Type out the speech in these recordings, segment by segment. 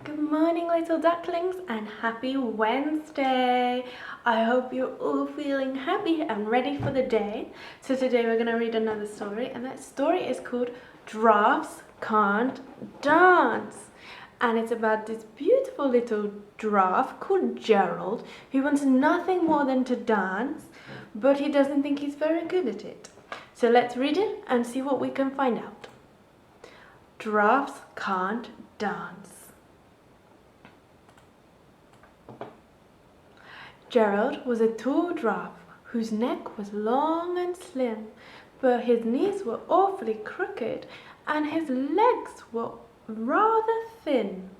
Good morning, little ducklings, and happy Wednesday. I hope you're all feeling happy and ready for the day. So today we're going to read another story, and that story is called Giraffes Can't Dance. And it's about this beautiful little giraffe called Gerald who wants nothing more than to dance, but he doesn't think he's very good at it. So let's read it and see what we can find out. Giraffes can't dance. Gerald was a tall giraffe whose neck was long and slim, but his knees were awfully crooked and his legs were rather thin.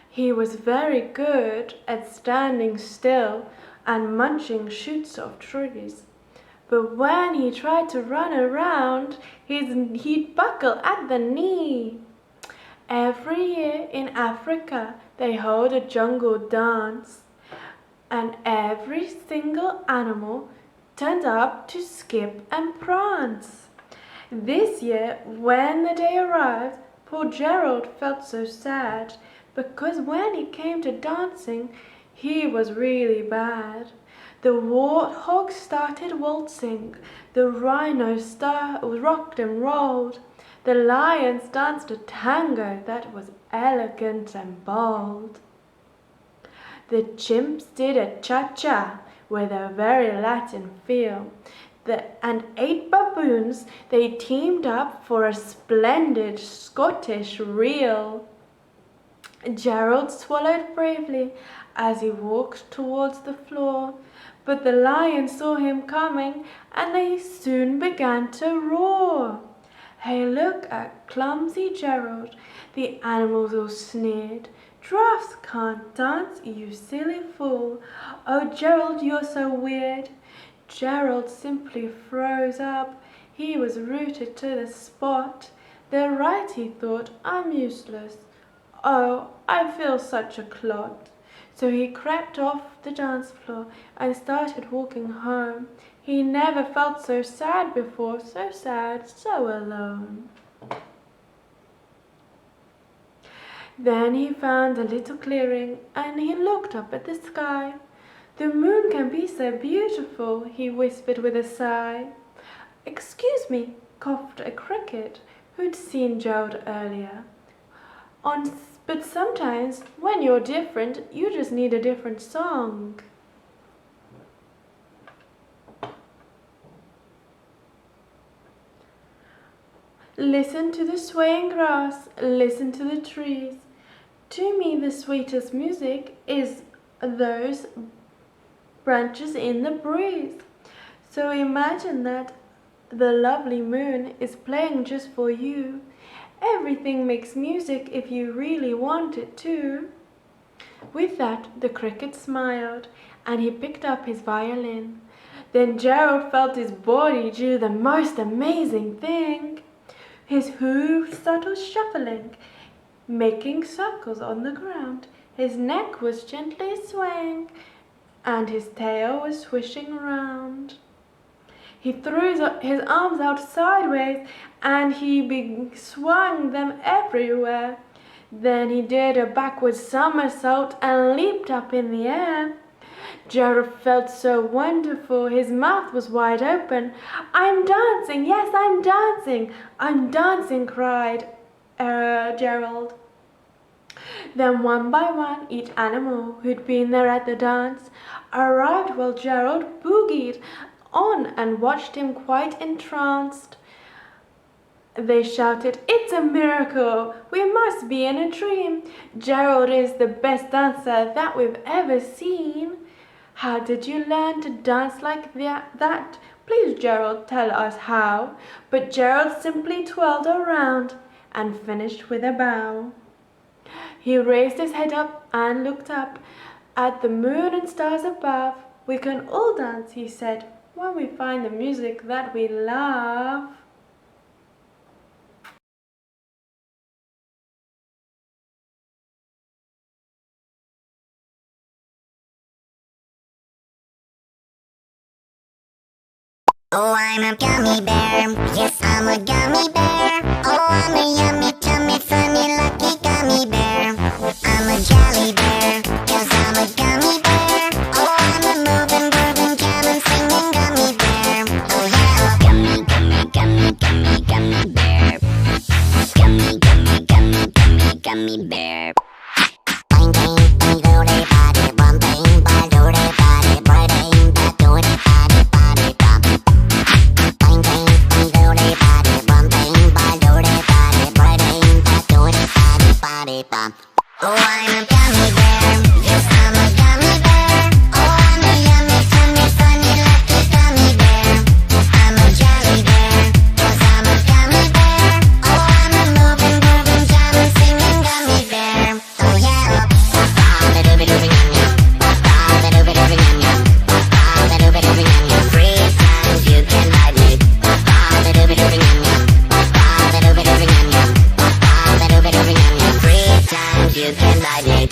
He was very good at standing still and munching shoots of trees, but when he tried to run around, he'd buckle at the knee. Every year in Africa, they hold a jungle dance, and every single animal turned up to skip and prance. This year, when the day arrived, poor Gerald felt so sad, because when it came to dancing, he was really bad. The warthog started waltzing, the rhino rocked and rolled, the lions danced a tango that was elegant and bold. The chimps did a cha-cha with a very Latin feel, and 8 baboons, they teamed up for a splendid Scottish reel. Gerald swallowed bravely as he walked towards the floor, but the lions saw him coming and they soon began to roar. Hey, look at clumsy Gerald, the animals all sneered. Giraffes can't dance, you silly fool. Oh, Gerald, you're so weird. Gerald simply froze up. He was rooted to the spot. They're right, he thought, I'm useless. Oh, I feel such a clod. So he crept off the dance floor and started walking home. He never felt so sad before, so sad, so alone. Then he found a little clearing and he looked up at the sky. The moon can be so beautiful, he whispered with a sigh. Excuse me, coughed a cricket who'd seen Gerald earlier. But sometimes, when you're different, you just need a different song. Listen to the swaying grass, listen to the trees. To me the sweetest music is those branches in the breeze. So imagine that the lovely moon is playing just for you. Everything makes music if you really want it to. With that, the cricket smiled, and he picked up his violin. Then Gerald felt his body do the most amazing thing. His hooves started shuffling, making circles on the ground. His neck was gently swaying, and his tail was swishing round. He threw his arms out sideways, and he swung them everywhere. Then he did a backward somersault and leaped up in the air. Gerald felt so wonderful, his mouth was wide open. I'm dancing, yes, I'm dancing, cried Gerald. Then one by one, each animal who'd been there at the dance arrived while Gerald boogied on and watched him quite entranced. They shouted, "It's a miracle! We must be in a dream! Gerald is the best dancer that we've ever seen! How did you learn to dance like that? Please, Gerald, tell us how." But Gerald simply twirled around and finished with a bow. He raised his head up and looked up at the moon and stars above. "We can all dance," he said, "when we find the music that we love." Oh, I'm a gummy bear. Yes, I'm a gummy bear. Oh, I'm a yummy, tummy, funny, lucky guy. gummy bear. Boing, boing, doody body, bumping, by doody body, biting, that doody body, body bump. Boing, boing, doody body, bumping, by doody body, biting, that doody body, body bump. Oh, I'm a gummy bear. Yes, I'm a gummy bear. Oh, I'm a yummy, tummy, funny, lucky gummy bear. I'm a jelly bear. Yes, I'm a gummy bear. Oh, I'm a moving, grooving, jamming, singing gummy bear. Oh, yeah. Free times you can ride me. Free times you can ride me.